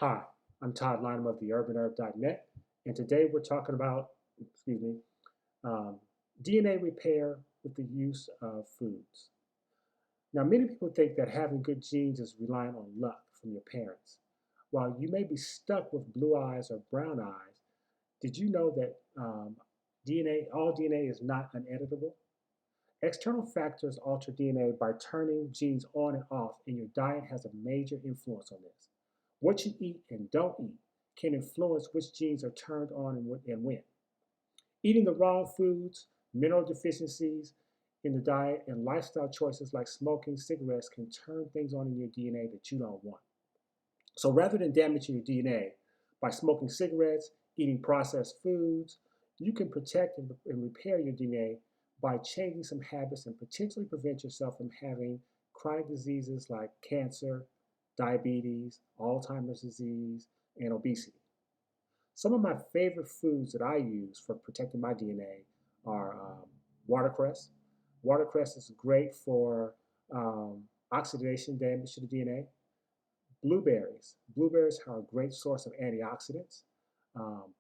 Hi, I'm Todd Lynham of theurbanherb.net, and today we're talking about, excuse me, um, DNA repair with the use of foods. Now, many people think that having good genes is reliant on luck from your parents. While you may be stuck with blue eyes or brown eyes, did you know that all DNA is not uneditable? External factors alter DNA by turning genes on and off, and your diet has a major influence on this. What you eat and don't eat can influence which genes are turned on and when. Eating the wrong foods, mineral deficiencies in the diet, and lifestyle choices like smoking cigarettes can turn things on in your DNA that you don't want. So rather than damaging your DNA by smoking cigarettes, eating processed foods, you can protect and repair your DNA by changing some habits and potentially prevent yourself from having chronic diseases like cancer, diabetes, Alzheimer's disease, and obesity. Some of my favorite foods that I use for protecting my DNA are watercress. Watercress is great for oxidation damage to the DNA. Blueberries. Blueberries are a great source of antioxidants.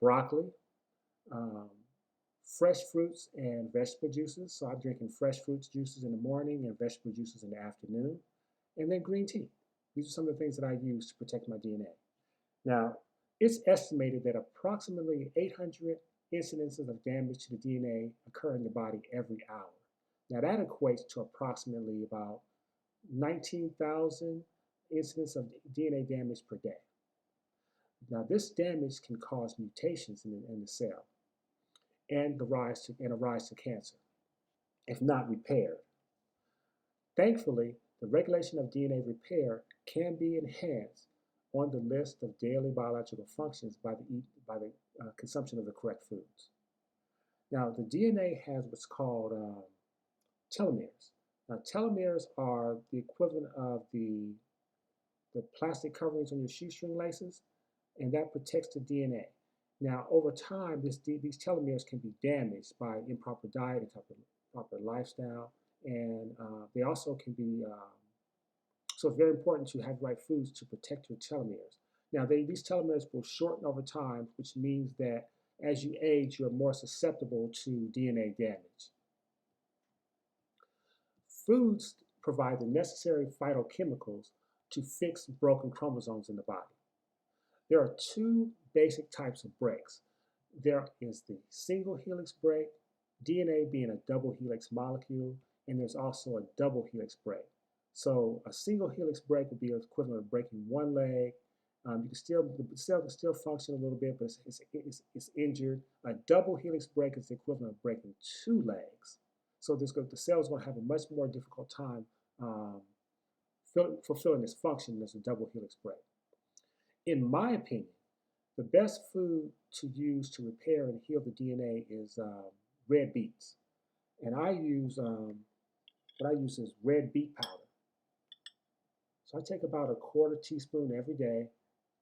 Broccoli, um, fresh fruits and vegetable juices. So I'm drinking fresh fruits juices in the morning and vegetable juices in the afternoon. And then green tea. These are some of the things that I use to protect my DNA. Now, it's estimated that approximately 800 incidences of damage to the DNA occur in the body every hour. Now, that equates to approximately about 19,000 incidents of DNA damage per day. Now, this damage can cause mutations in the cell and a rise to cancer, if not repaired. Thankfully, the regulation of DNA repair can be enhanced on the list of daily biological functions by the consumption of the correct foods. Now, the DNA has what's called telomeres. Now, telomeres are the equivalent of the plastic coverings on your shoestring laces, and that protects the DNA. Now, over time, these telomeres can be damaged by improper diet, improper lifestyle, and they also can be, so it's very important to have the right foods to protect your telomeres. Now, these telomeres will shorten over time, which means that as you age, you're more susceptible to DNA damage. Foods provide the necessary phytochemicals to fix broken chromosomes in the body. There are two basic types of breaks. There is the single helix break, DNA being a double helix molecule, and there's also a double helix break. So a single helix break would be equivalent of breaking one leg. The cell can still function a little bit, but it's injured. A double helix break is the equivalent of breaking two legs. So the cell is going to have a much more difficult time fulfilling this function as a double helix break. In my opinion, the best food to use to repair and heal the DNA is red beets. And what I use is red beet powder. So I take about a quarter teaspoon every day.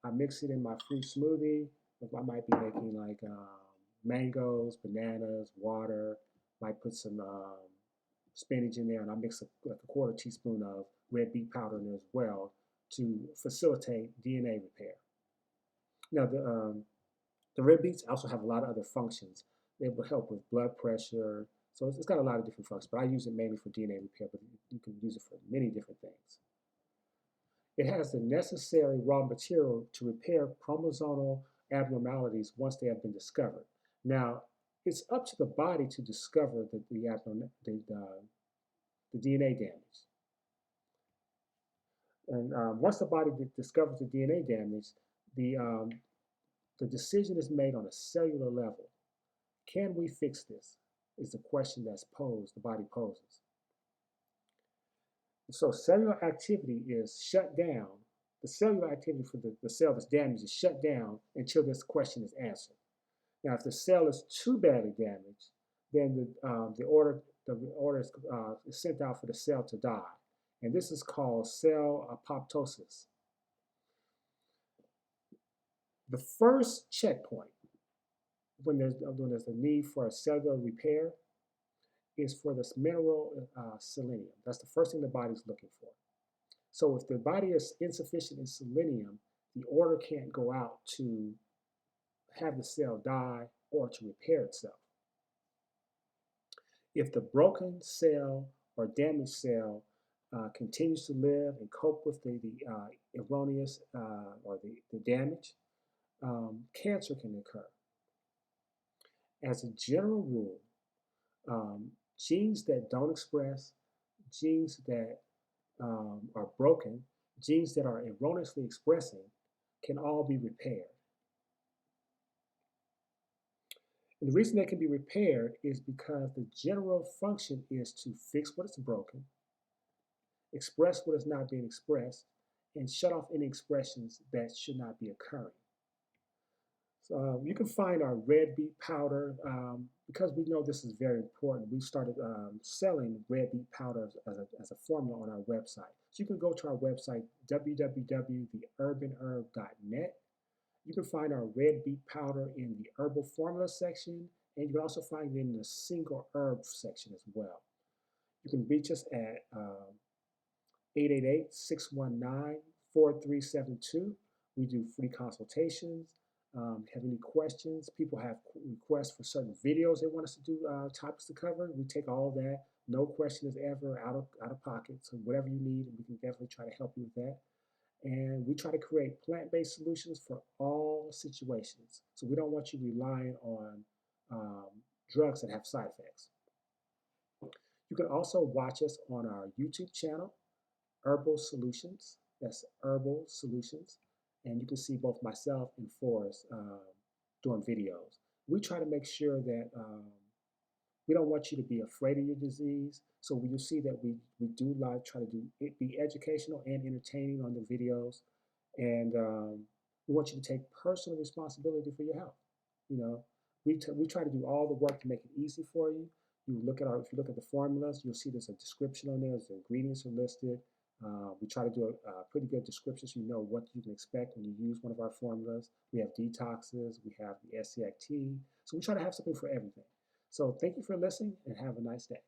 I mix it in my fruit smoothie. I might be making like mangoes, bananas, water. Might put some spinach in there, and I mix like a quarter teaspoon of red beet powder in there as well to facilitate DNA repair. Now, the red beets also have a lot of other functions. They will help with blood pressure. So it's got a lot of different functions, but I use it mainly for DNA repair, but you can use it for many different things. It has the necessary raw material to repair chromosomal abnormalities once they have been discovered. Now, it's up to the body to discover the DNA damage. And once the body discovers the DNA damage, the, um, the decision is made on a cellular level. Can we fix this? Is the question that's posed, the body poses. So cellular activity is shut down. The cellular activity for the cell that's damaged is shut down until this question is answered. Now, if the cell is too badly damaged, then the order is sent out for the cell to die. And this is called cell apoptosis. The first checkpoint when there's a need for a cellular repair is for this mineral selenium. That's the first thing the body's looking for. So if the body is insufficient in selenium, the order can't go out to have the cell die or to repair itself. If the broken cell or damaged cell continues to live and cope with the erroneous or the damage, cancer can occur. As a general rule, genes that don't express, genes that are broken, genes that are erroneously expressing can all be repaired. And the reason they can be repaired is because the general function is to fix what is broken, express what is not being expressed, and shut off any expressions that should not be occurring. So you can find our red beet powder. Because we know this is very important, we started selling red beet powder as a formula on our website. So you can go to our website, www.theurbanherb.net. You can find our red beet powder in the herbal formula section, and you can also find it in the single herb section as well. You can reach us at 888-619-4372. We do free consultations. Have any questions? People have requests for certain videos they want us to do topics to cover. We take all of that. No question is ever out of pocket. So whatever you need, we can definitely try to help you with that. And we try to create plant-based solutions for all situations. So we don't want you relying on drugs that have side effects. You can also watch us on our YouTube channel, Herbal Solutions. That's Herbal Solutions. And you can see both myself and Forrest doing videos. We try to make sure that we don't want you to be afraid of your disease. So you'll see that we do try to do it, be educational and entertaining on the videos. And we want you to take personal responsibility for your health. You know, we try to do all the work to make it easy for you. If you look at the formulas, you'll see there's a description on there. The ingredients are listed. We try to do a pretty good description so you know what you can expect when you use one of our formulas. We have detoxes, we have the SCIT. So we try to have something for everything. So thank you for listening and have a nice day.